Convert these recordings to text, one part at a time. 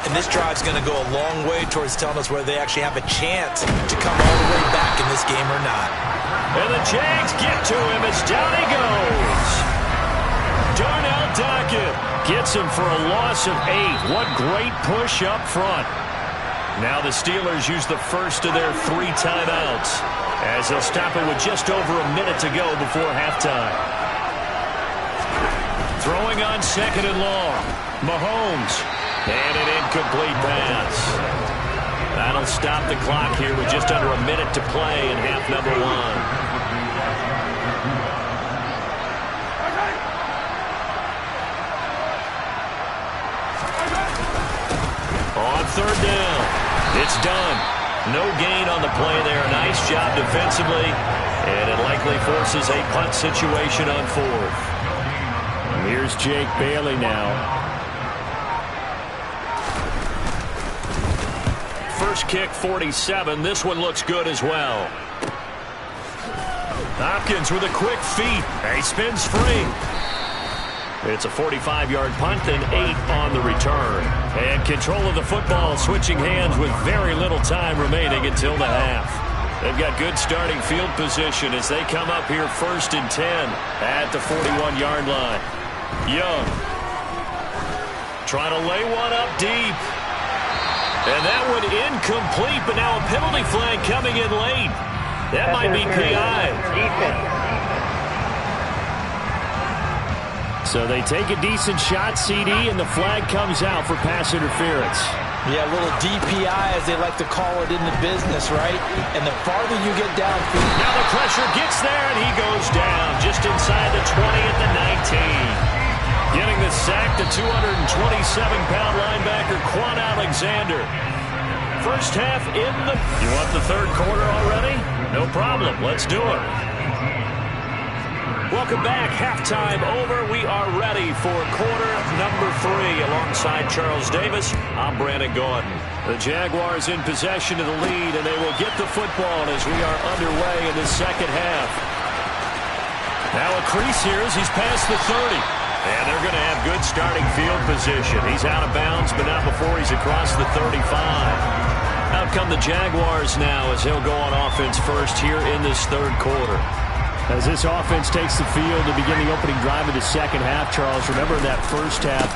And this drive's going to go a long way towards telling us whether they actually have a chance to come all the way back in this game or not. And the Jags get to him as down he goes. Darnell Dockett gets him for a loss of 8. What great push up front. Now the Steelers use the first of their 3 timeouts as they'll stop it with just over a minute to go before halftime. Throwing on 2nd and long. Mahomes. And an incomplete pass. That'll stop the clock here with just under a minute to play in half number 1. On 3rd down. It's done. No gain on the play there. Nice job defensively. And it likely forces a punt situation on 4th. Here's Jake Bailey now. First kick, 47. This one looks good as well. Hopkins with a quick feet. He spins free. It's a 45-yard punt and 8 on the return. And control of the football switching hands with very little time remaining until the half. They've got good starting field position as they come up here 1st and 10 at the 41-yard line. Young trying to lay one up deep. And that one incomplete, but now a penalty flag coming in late. That might be PI. So they take a decent shot, CD, and the flag comes out for pass interference. Yeah, a little DPI, as they like to call it in the business, right? And the farther you get downfield. Now the pressure gets there, and he goes down just inside the 20 at the 19. Getting the sack, the 227-pound linebacker, Quan Alexander. First half in the... You want the 3rd quarter already? No problem. Let's do it. Welcome back. Halftime over. We are ready for quarter number 3. Alongside Charles Davis, I'm Brandon Gaudin. The Jaguars in possession of the lead, and they will get the football as we are underway in the second half. Now a crease here as he's past the 30. And they're going to have good starting field position. He's out of bounds, but not before he's across the 35. Out come the Jaguars now as he'll go on offense first here in this 3rd quarter. As this offense takes the field to begin the opening drive of the second half, Charles, remember that first half,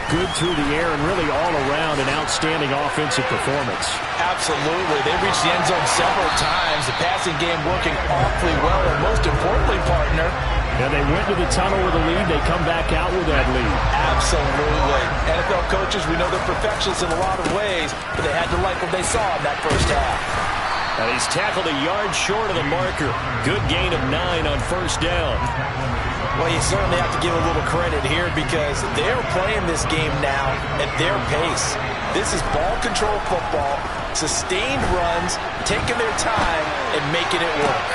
good through the air and really all around an outstanding offensive performance. Absolutely. They reached the end zone several times. The passing game working awfully well, and most importantly, partner, and they went to the tunnel with a lead. They come back out with that lead. Absolutely. NFL coaches, we know they're perfectionists in a lot of ways, but they had to like what they saw in that first half. And he's tackled a yard short of the marker. Good gain of 9 on 1st down. Well, you certainly have to give a little credit here because they're playing this game now at their pace. This is ball control football, sustained runs, taking their time, and making it work.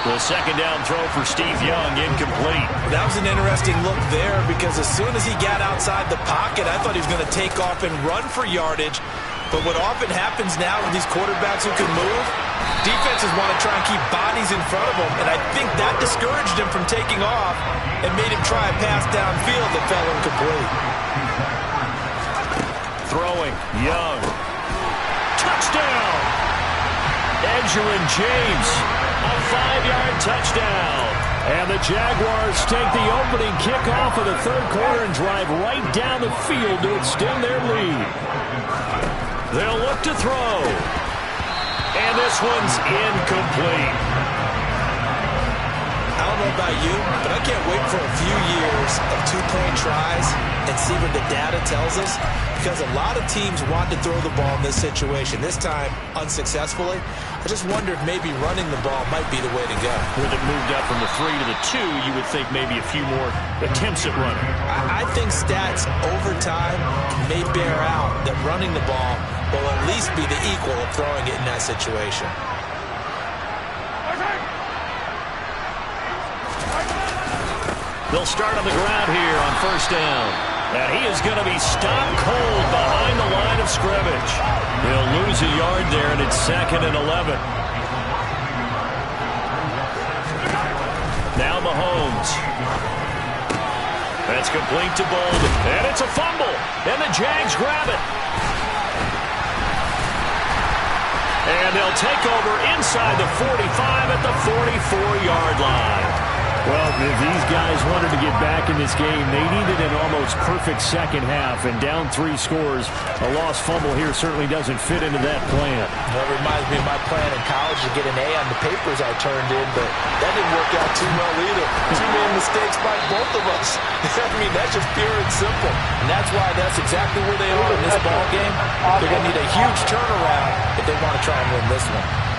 The 2nd down throw for Steve Young, incomplete. That was an interesting look there because as soon as he got outside the pocket, I thought he was going to take off and run for yardage. But what often happens now with these quarterbacks who can move, defenses want to try and keep bodies in front of them, and I think that discouraged him from taking off and made him try a pass downfield that fell incomplete. Throwing, Young. Touchdown! Edgerrin James. A 5-yard touchdown. And the Jaguars take the opening kickoff of the 3rd quarter and drive right down the field to extend their lead. They'll look to throw. And this one's incomplete. I don't know about you, but I can't wait for a few years of 2-point tries and see what the data tells us, because a lot of teams want to throw the ball in this situation. This time, unsuccessfully. I just wonder if maybe running the ball might be the way to go. With it moved up from the 3 to the 2, you would think maybe a few more attempts at running. I think stats over time may bear out that running the ball will at least be the equal of throwing it in that situation. They'll start on the ground here on 1st down. And he is going to be stopped cold behind the line of scrimmage. He'll lose a yard there, and it's 2nd and 11. Now Mahomes. That's complete to Bolden. And it's a fumble. And the Jags grab it. And they'll take over inside the 45 at the 44-yard line. Well, if these guys wanted to get back in this game, they needed an almost perfect second half. And down 3 scores, a lost fumble here certainly doesn't fit into that plan. That reminds me of my plan in college to get an A on the papers I turned in, but that didn't work out too well either. Too many mistakes by both of us. I mean, that's just pure and simple. And that's exactly where they are in this ball game. They're going to need a huge turnaround if they want to try and win this one.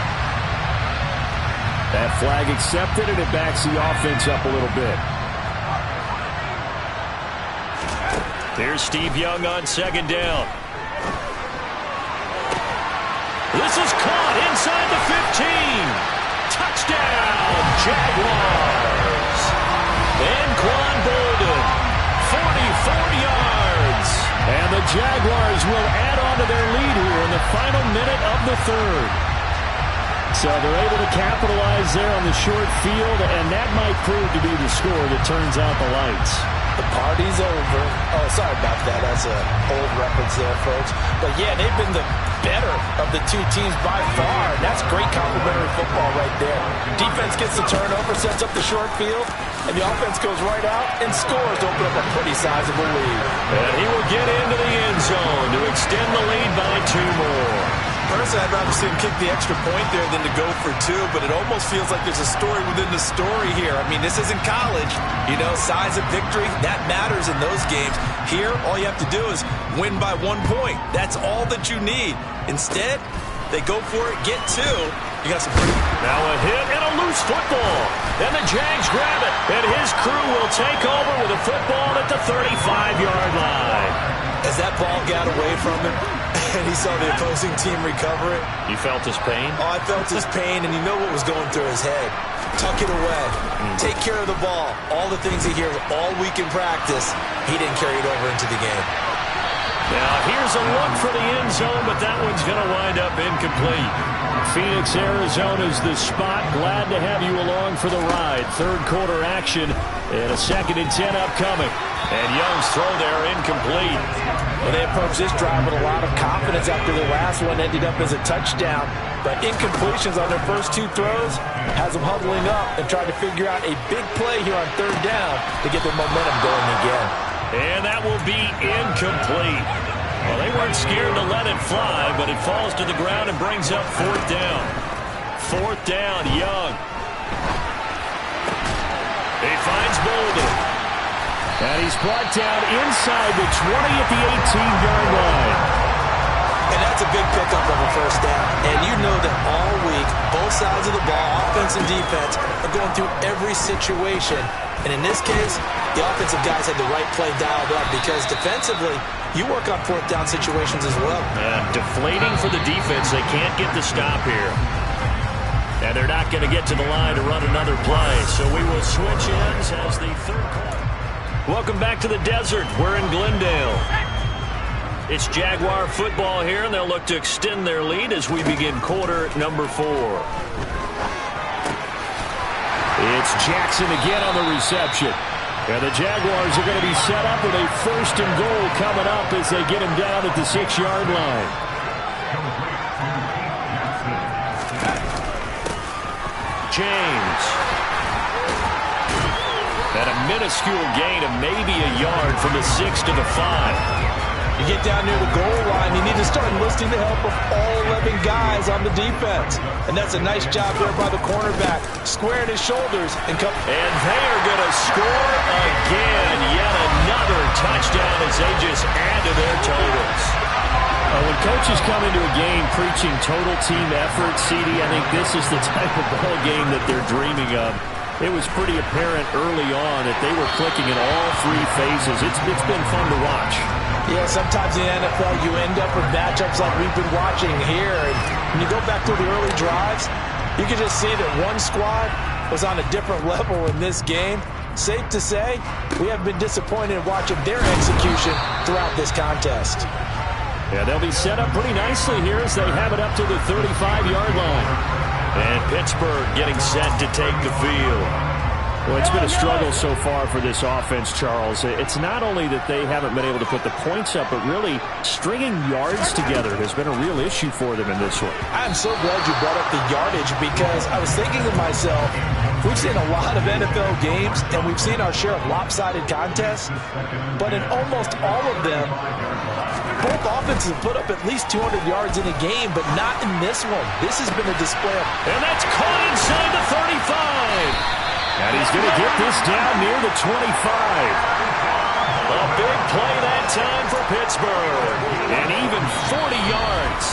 That flag accepted, and it backs the offense up a little bit. Here's Steve Young on second down. This is caught inside the 15. Touchdown, Jaguars. And Quan Bolden, 44 yards. And the Jaguars will add on to their lead here in the final minute of the third. So they're able to capitalize there on the short field, and that might prove to be the score that turns out the lights. The party's over. Oh, sorry about that. That's an old reference there, folks. But, yeah, they've been the better of the two teams by far. That's great complimentary football right there. Defense gets the turnover, sets up the short field, and the offense goes right out and scores to open up a pretty sizable lead. And he will get into the end zone to extend the lead by 2 more. Personally, I'd rather see him kick the extra point there than to go for 2, but it almost feels like there's a story within the story here. I mean, this isn't college. You know, size of victory, that matters in those games. Here, all you have to do is win by 1 point. That's all that you need. Instead, they go for it, get 2. You got some pretty... Now a hit and a loose football. And the Jags grab it. And his crew will take over with a football at the 35-yard line. As that ball got away from him, and he saw the opposing team recover it. You felt his pain? Oh, I felt his pain, and you know what was going through his head. Tuck it away. Take care of the ball. All the things he hears all week in practice, he didn't carry it over into the game. Now, here's a look for the end zone, but that one's going to wind up incomplete. Phoenix, Arizona's the spot. Glad to have you along for the ride. Third quarter action and a 2nd and 10 upcoming. And Young's throw there incomplete. Well, they approached this drive with a lot of confidence after the last one ended up as a touchdown. But incompletions on their first 2 throws has them huddling up and trying to figure out a big play here on 3rd down to get their momentum going again. And that will be incomplete. Well, they weren't scared to let it fly, but it falls to the ground and brings up 4th down. 4th down, Young. He finds Bolden. And he's brought down inside the 20 at the 18-yard line. And that's a big pickup of a 1st down. And you know that all week, both sides of the ball, offense and defense, are going through every situation. And in this case, the offensive guys had the right play dialed up because defensively, you work on 4th down situations as well. Deflating for the defense. They can't get the stop here. And they're not going to get to the line to run another play. So we will switch ends as the 3rd quarter. Welcome back to the desert. We're in Glendale. It's Jaguar football here, and they'll look to extend their lead as we begin quarter number 4. It's Jackson again on the reception. And the Jaguars are going to be set up with a 1st and goal coming up as they get him down at the 6-yard line. James. And a minuscule gain of maybe a yard from the 6 to the 5. You get down near the goal line, you need to start enlisting the help of all 11 guys on the defense. And that's a nice job there by the cornerback, squaring his shoulders and come. And they are going to score again. Yet another touchdown as they just add to their totals. When coaches come into a game preaching total team effort, CD, I think this is the type of ball game that they're dreaming of. It was pretty apparent early on that they were clicking in all 3 phases. It's been fun to watch. Yeah, sometimes in the NFL you end up with matchups like we've been watching here. And when you go back to the early drives, you can just see that one squad was on a different level in this game. Safe to say, we have been disappointed in watching their execution throughout this contest. Yeah, they'll be set up pretty nicely here as they have it up to the 35-yard line. And Pittsburgh getting set to take the field. Well, it's been a struggle so far for this offense, Charles. It's not only that they haven't been able to put the points up, but really stringing yards together has been a real issue for them in this one. I'm so glad you brought up the yardage because I was thinking to myself, we've seen a lot of NFL games and we've seen our share of lopsided contests, but in almost all of them, both offenses have put up at least 200 yards in a game, but not in this one. This has been a display of... And that's caught inside the 35. And he's going to get this down near the 25. A big play that time for Pittsburgh. And even 40 yards.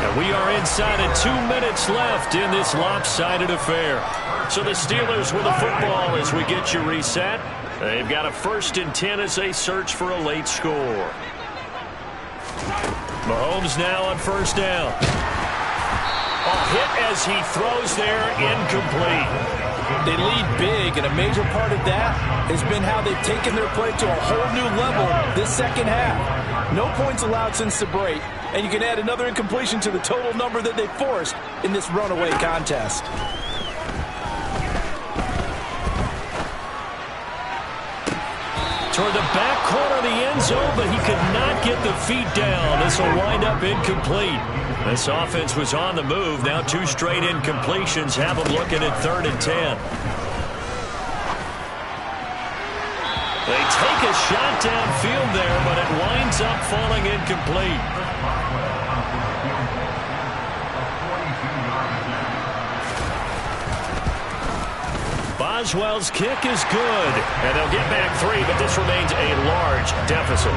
And we are inside of 2 minutes left in this lopsided affair. So the Steelers with the football as we get you reset. They've got a 1st and 10 as they search for a late score. Mahomes now on 1st down. A hit as he throws there, incomplete. They lead big, and a major part of that has been how they've taken their play to a whole new level this second half. No points allowed since the break, and you can add another incompletion to the total number that they forced in this runaway contest. Toward the back corner of the end zone, but he could not get the feet down. This will wind up incomplete. This offense was on the move. Now 2 straight incompletions have them looking at 3rd and 10. They take a shot downfield there, but it winds up falling incomplete. Boswell's kick is good, and they'll get back 3, but this remains a large deficit.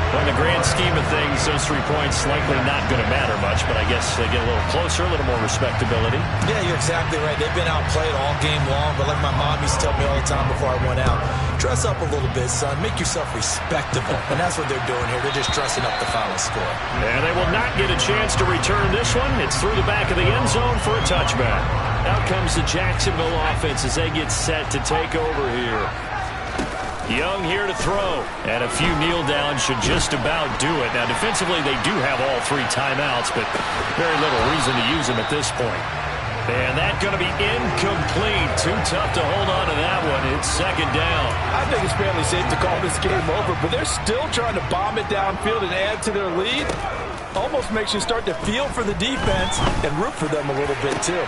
Well, in the grand scheme of things, those 3 points likely not going to matter much, but I guess they get a little closer, a little more respectability. Yeah, you're exactly right. They've been outplayed all game long, but like my mom used to tell me all the time before I went out, dress up a little bit, son. Make yourself respectable. And that's what they're doing here. They're just dressing up the final score. And they will not get a chance to return this one. It's through the back of the end zone for a touchback. Out comes the Jacksonville offense as they get set to take over here. Young here to throw. And a few kneel downs should just about do it. Now, defensively, they do have all 3 timeouts, but very little reason to use them at this point. And that's going to be incomplete. Too tough to hold on to that one. It's 2nd down. I think it's fairly safe to call this game over, but they're still trying to bomb it downfield and add to their lead. Almost makes you start to feel for the defense and root for them a little bit, too.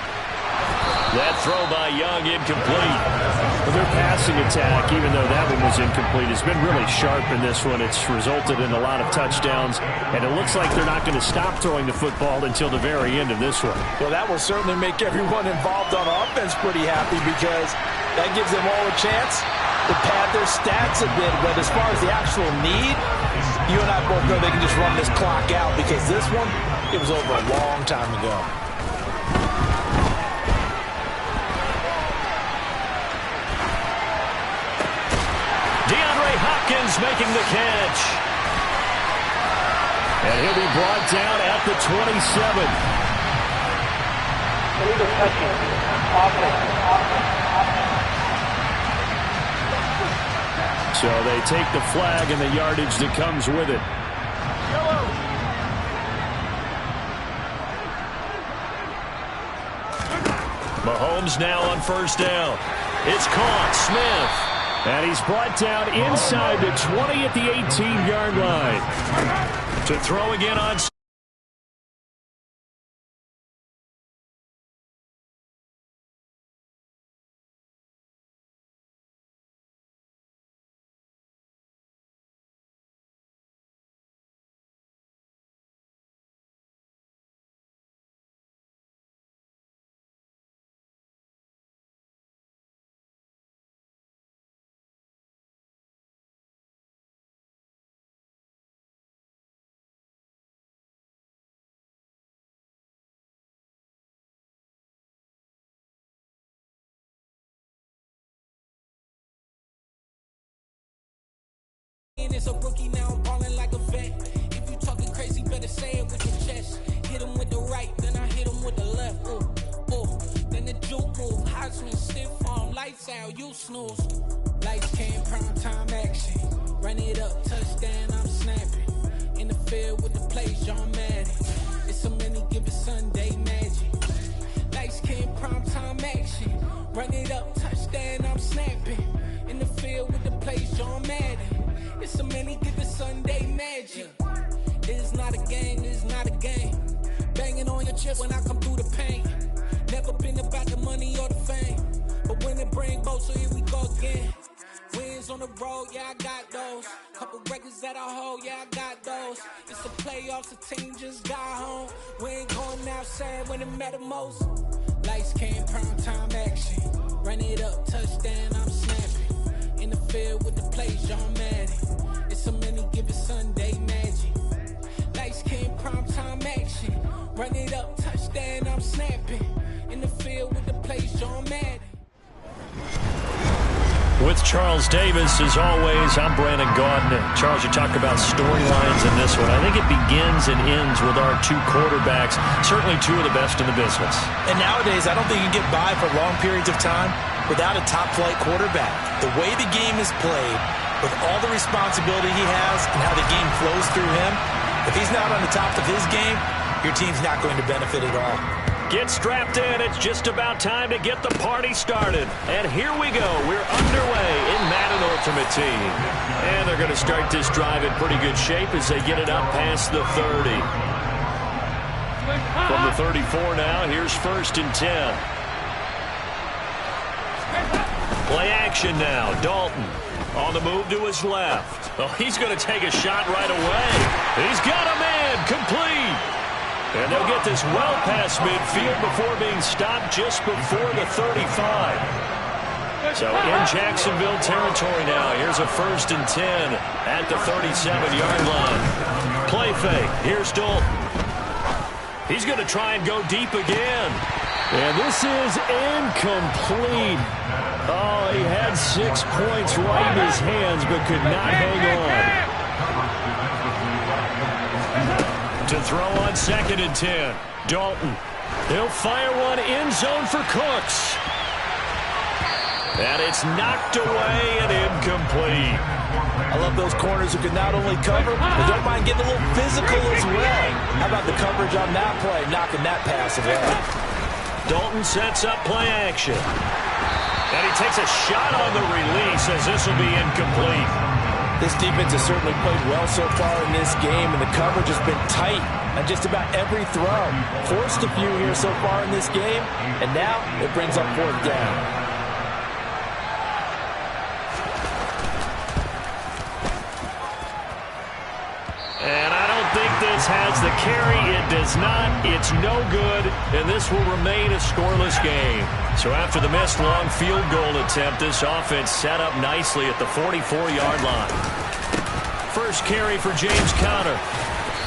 That throw by Young incomplete. Well, their passing attack, even though that one was incomplete, has been really sharp in this one. It's resulted in a lot of touchdowns, and it looks like they're not going to stop throwing the football until the very end of this one. Well, that will certainly make everyone involved on offense pretty happy because that gives them all a chance to pad their stats a bit. But as far as the actual need, you and I both know they can just run this clock out because this one, it was over a long time ago. Hopkins making the catch. And he'll be brought down at the 27. So they take the flag and the yardage that comes with it. Mahomes now on 1st down. It's caught. Smith. And he's brought down inside the 20 at the 18-yard line. To throw again on... It's a rookie now, I'm balling like a vet. If you talking crazy, better say it with your chest. Hit him with the right, then I hit him with the left. Ooh, ooh. Then the juke move, Heisman stiff arm, lights out, you snooze. Lights came, prime time action. Run it up, touchdown, I'm snapping. In the field with the plays, John Madden. It's a many given Sunday magic. Lights came, prime time action. Run it up, touchdown. touchdown, I'm snapping. In the field with the plays, John Madden. It's so many, give it Sunday magic. It's not a game, it's not a game. Banging on your chest when I come through the pain. Never been about the money or the fame. But when it bring both, so here we go again. Wins on the road, yeah, I got those. Couple records that I hold, yeah, I got those. It's the playoffs, the team just got home. We ain't going outside when it matter most. Lights came, prime time action. Run it up, touchdown, I'm snapping. In the field with the plays, John Madden. It's so many, give it Sunday magic. Lights came, prime time action. Run it up, touchdown, I'm snapping. In the field with the plays, John Madden. With Charles Davis, as always, I'm Brandon Gaudin. Charles, you talk about storylines in this one. I think it begins and ends with our two quarterbacks, certainly two of the best in the business. And nowadays, I don't think you can get by for long periods of time without a top-flight quarterback. The way the game is played, with all the responsibility he has and how the game flows through him, if he's not on the top of his game, your team's not going to benefit at all. Get strapped in. It's just about time to get the party started. And here we go. We're underway in Madden Ultimate Team. And they're going to start this drive in pretty good shape as they get it up past the 30. From the 34 now, here's 1st and 10. Play action now. Dalton on the move to his left. Oh, he's going to take a shot right away. He's got a man. Complete. And they'll get this well past midfield before being stopped just before the 35. So in Jacksonville territory now. Here's a 1st and 10 at the 37-yard line. Play fake. Here's Dalton. He's going to try and go deep again. And this is incomplete. Oh, he had 6 points right in his hands but could not hang on. To throw on 2nd and 10. Dalton. He'll fire one end zone for Cooks. And it's knocked away and incomplete. I love those corners who can not only cover, but don't mind getting a little physical as well. How about the coverage on that play, knocking that pass away? Dalton sets up play action. And he takes a shot on the release as this will be incomplete. This defense has certainly played well so far in this game, and the coverage has been tight on just about every throw. Forced a few here so far in this game, and now it brings up 4th down. And I don't think this has the carry. It does not. It's no good, and this will remain a scoreless game. So after the missed long field goal attempt, this offense set up nicely at the 44-yard line. First carry for James Conner.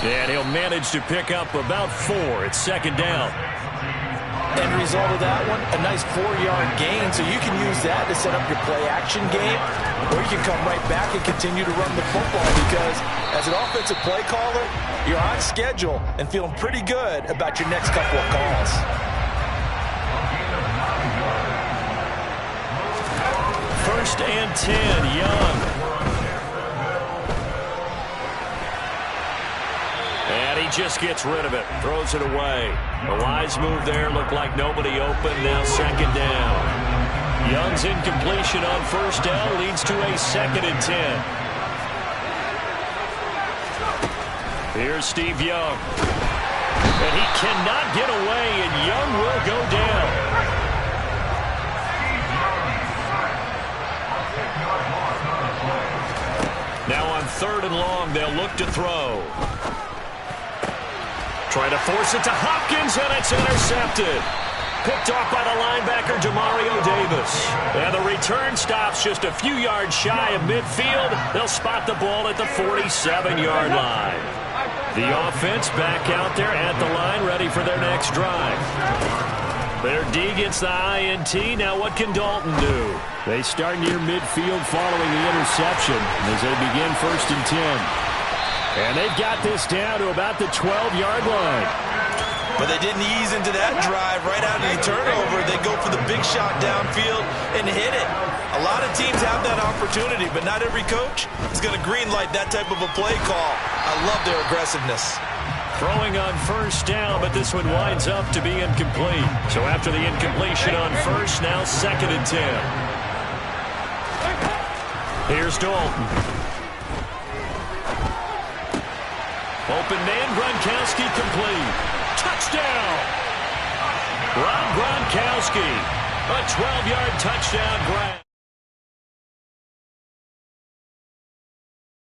And he'll manage to pick up about 4. It's 2nd down. End result of that one, a nice 4-yard gain, so you can use that to set up your play-action game, or you can come right back and continue to run the football because as an offensive play caller, you're on schedule and feeling pretty good about your next couple of calls. First and 10, Young. And he just gets rid of it, throws it away. A wise move there, looked like nobody open, now 2nd down. Young's incompletion on 1st down leads to a 2nd and 10. Here's Steve Young. And he cannot get away, and Young will go down. Now on 3rd and long, they'll look to throw. Trying to force it to Hopkins, and it's intercepted. Picked off by the linebacker, Demario Davis. And the return stops just a few yards shy of midfield. They'll spot the ball at the 47-yard line. The offense back out there at the line, ready for their next drive. Their D gets the INT. Now what can Dalton do? They start near midfield following the interception as they begin 1st and 10. And they've got this down to about the 12-yard line. But they didn't ease into that drive. Right out of the turnover, they go for the big shot downfield and hit it. A lot of teams have that opportunity, but not every coach is going to green light that type of a play call. I love their aggressiveness. Throwing on first down, but this one winds up to be incomplete. So after the incompletion on first, now 2nd and 10. Here's Dalton. Open man, Gronkowski complete. Touchdown! Rob Gronkowski, a 12-yard touchdown grab.